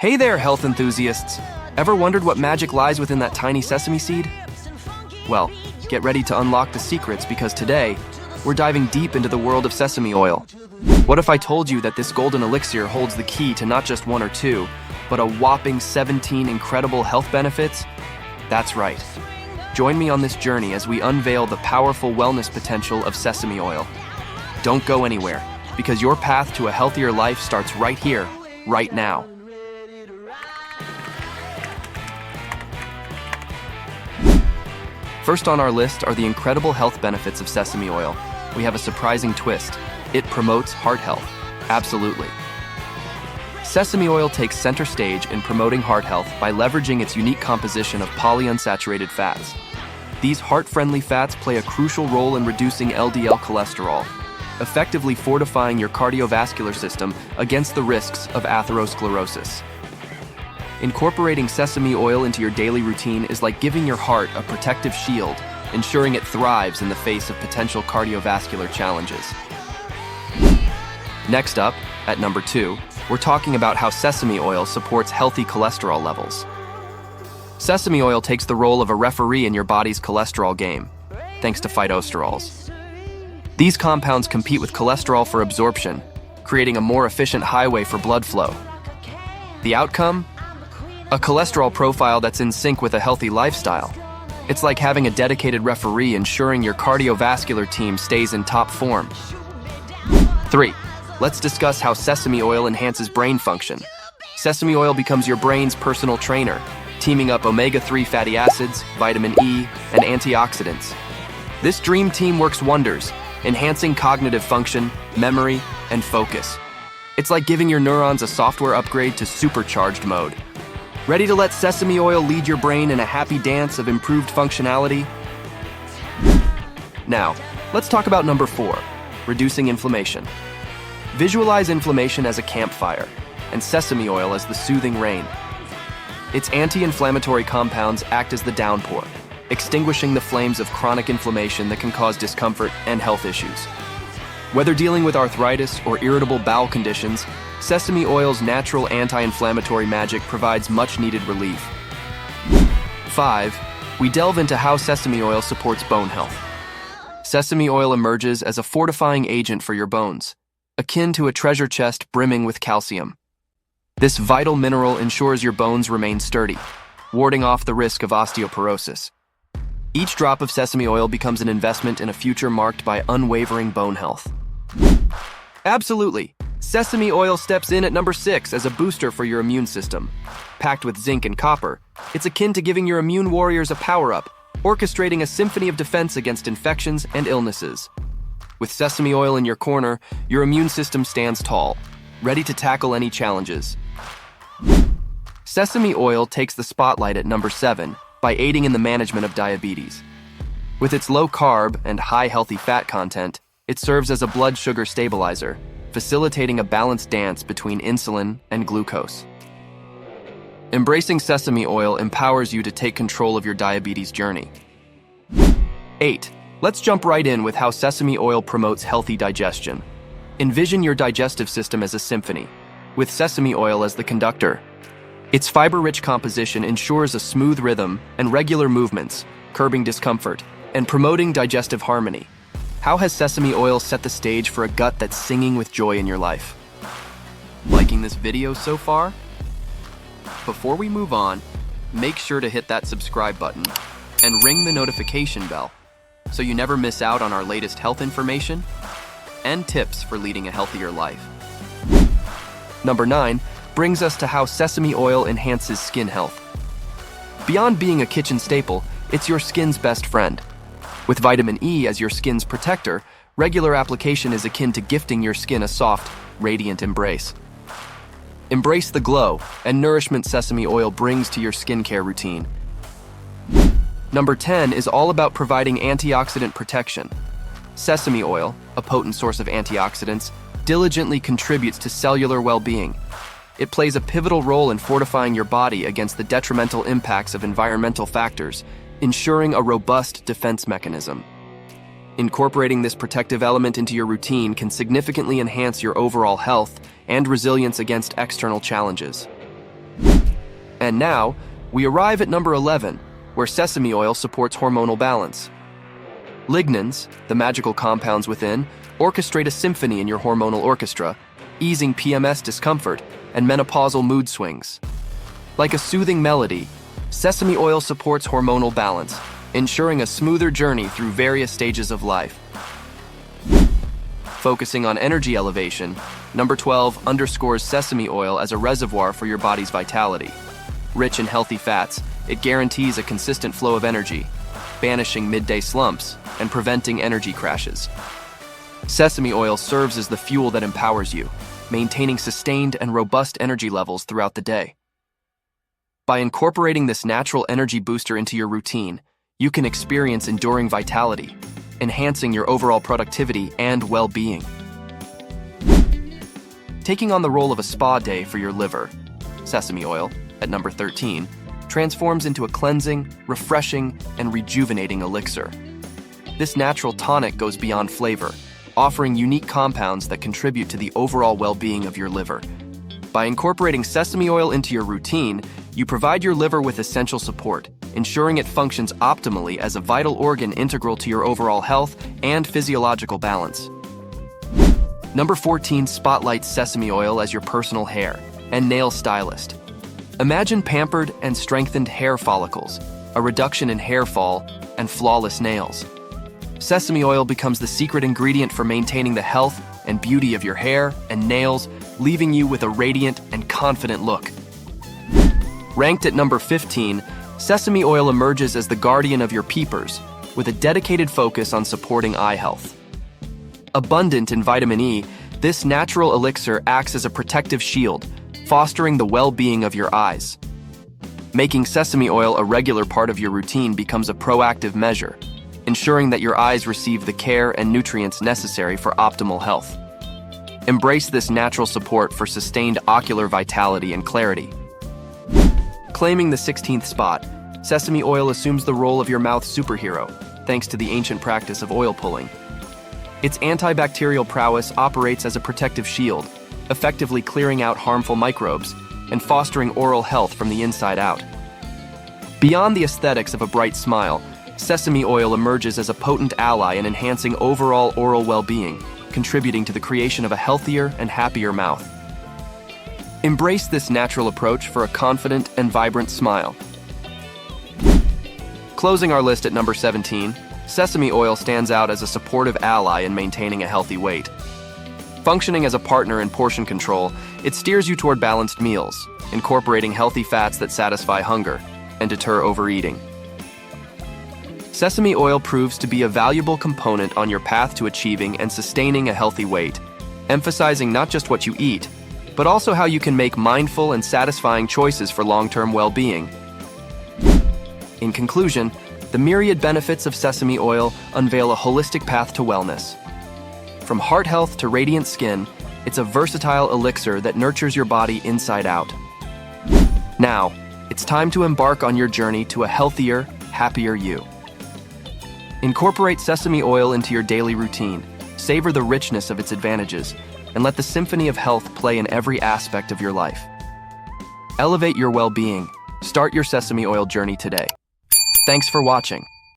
Hey there, health enthusiasts! Ever wondered what magic lies within that tiny sesame seed? Well, get ready to unlock the secrets because today, we're diving deep into the world of sesame oil. What if I told you that this golden elixir holds the key to not just one or two, but a whopping 17 incredible health benefits? That's right. Join me on this journey as we unveil the powerful wellness potential of sesame oil. Don't go anywhere, because your path to a healthier life starts right here, right now. First on our list are the incredible health benefits of sesame oil. We have a surprising twist. It promotes heart health. Absolutely. Sesame oil takes center stage in promoting heart health by leveraging its unique composition of polyunsaturated fats. These heart-friendly fats play a crucial role in reducing LDL cholesterol, effectively fortifying your cardiovascular system against the risks of atherosclerosis. Incorporating sesame oil into your daily routine is like giving your heart a protective shield, ensuring it thrives in the face of potential cardiovascular challenges. Next up, at number 2, we're talking about how sesame oil supports healthy cholesterol levels. Sesame oil takes the role of a referee in your body's cholesterol game, thanks to phytosterols. These compounds compete with cholesterol for absorption, creating a more efficient highway for blood flow. The outcome? A cholesterol profile that's in sync with a healthy lifestyle. It's like having a dedicated referee ensuring your cardiovascular team stays in top form. 3. Let's discuss how sesame oil enhances brain function. Sesame oil becomes your brain's personal trainer, teaming up omega-3 fatty acids, vitamin E, and antioxidants. This dream team works wonders, enhancing cognitive function, memory, and focus. It's like giving your neurons a software upgrade to supercharged mode. Ready to let sesame oil lead your brain in a happy dance of improved functionality? Now, let's talk about number 4, reducing inflammation. Visualize inflammation as a campfire, and sesame oil as the soothing rain. Its anti-inflammatory compounds act as the downpour, extinguishing the flames of chronic inflammation that can cause discomfort and health issues. Whether dealing with arthritis or irritable bowel conditions, sesame oil's natural anti-inflammatory magic provides much-needed relief. 5. We delve into how sesame oil supports bone health. Sesame oil emerges as a fortifying agent for your bones, akin to a treasure chest brimming with calcium. This vital mineral ensures your bones remain sturdy, warding off the risk of osteoporosis. Each drop of sesame oil becomes an investment in a future marked by unwavering bone health. Absolutely. Sesame oil steps in at number 6 as a booster for your immune system. Packed with zinc and copper, it's akin to giving your immune warriors a power-up, orchestrating a symphony of defense against infections and illnesses. With sesame oil in your corner, your immune system stands tall, ready to tackle any challenges. Sesame oil takes the spotlight at number 7 by aiding in the management of diabetes. With its low carb and high healthy fat content, it serves as a blood sugar stabilizer, facilitating a balanced dance between insulin and glucose. Embracing sesame oil empowers you to take control of your diabetes journey. 8. Let's jump right in with how sesame oil promotes healthy digestion. Envision your digestive system as a symphony, with sesame oil as the conductor. Its fiber-rich composition ensures a smooth rhythm and regular movements, curbing discomfort and promoting digestive harmony. How has sesame oil set the stage for a gut that's singing with joy in your life? Liking this video so far? Before we move on, make sure to hit that subscribe button and ring the notification bell so you never miss out on our latest health information and tips for leading a healthier life. Number 9 brings us to how sesame oil enhances skin health. Beyond being a kitchen staple, it's your skin's best friend. With vitamin E as your skin's protector, regular application is akin to gifting your skin a soft, radiant embrace. Embrace the glow and nourishment sesame oil brings to your skincare routine. Number 10 is all about providing antioxidant protection. Sesame oil, a potent source of antioxidants, diligently contributes to cellular well-being. It plays a pivotal role in fortifying your body against the detrimental impacts of environmental factors, ensuring a robust defense mechanism. Incorporating this protective element into your routine can significantly enhance your overall health and resilience against external challenges. And now, we arrive at number 11, where sesame oil supports hormonal balance. Lignans, the magical compounds within, orchestrate a symphony in your hormonal orchestra, easing PMS discomfort and menopausal mood swings. Like a soothing melody, sesame oil supports hormonal balance, ensuring a smoother journey through various stages of life. Focusing on energy elevation, number 12 underscores sesame oil as a reservoir for your body's vitality. Rich in healthy fats, it guarantees a consistent flow of energy, banishing midday slumps and preventing energy crashes. Sesame oil serves as the fuel that empowers you, maintaining sustained and robust energy levels throughout the day. By incorporating this natural energy booster into your routine, you can experience enduring vitality, enhancing your overall productivity and well-being. Taking on the role of a spa day for your liver, sesame oil, at number 13, transforms into a cleansing, refreshing, and rejuvenating elixir. This natural tonic goes beyond flavor, offering unique compounds that contribute to the overall well-being of your liver. By incorporating sesame oil into your routine, you provide your liver with essential support, ensuring it functions optimally as a vital organ integral to your overall health and physiological balance. Number 14 spotlights sesame oil as your personal hair and nail stylist. Imagine pampered and strengthened hair follicles, a reduction in hair fall, and flawless nails. Sesame oil becomes the secret ingredient for maintaining the health and beauty of your hair and nails, leaving you with a radiant and confident look. Ranked at number 15, sesame oil emerges as the guardian of your peepers, with a dedicated focus on supporting eye health. Abundant in vitamin E, this natural elixir acts as a protective shield, fostering the well-being of your eyes. Making sesame oil a regular part of your routine becomes a proactive measure, ensuring that your eyes receive the care and nutrients necessary for optimal health. Embrace this natural support for sustained ocular vitality and clarity. Claiming the 16th spot, sesame oil assumes the role of your mouth superhero, thanks to the ancient practice of oil pulling. Its antibacterial prowess operates as a protective shield, effectively clearing out harmful microbes and fostering oral health from the inside out. Beyond the aesthetics of a bright smile, sesame oil emerges as a potent ally in enhancing overall oral well-being, contributing to the creation of a healthier and happier mouth. Embrace this natural approach for a confident and vibrant smile. Closing our list at number 17, sesame oil stands out as a supportive ally in maintaining a healthy weight. Functioning as a partner in portion control, it steers you toward balanced meals, incorporating healthy fats that satisfy hunger and deter overeating. Sesame oil proves to be a valuable component on your path to achieving and sustaining a healthy weight, emphasizing not just what you eat, but also how you can make mindful and satisfying choices for long-term well-being. In conclusion, the myriad benefits of sesame oil unveil a holistic path to wellness. From heart health to radiant skin, it's a versatile elixir that nurtures your body inside out. Now, it's time to embark on your journey to a healthier, happier you. Incorporate sesame oil into your daily routine, savor the richness of its advantages, and let the symphony of health play in every aspect of your life. Elevate your well-being. Start your sesame oil journey today. Thanks for watching.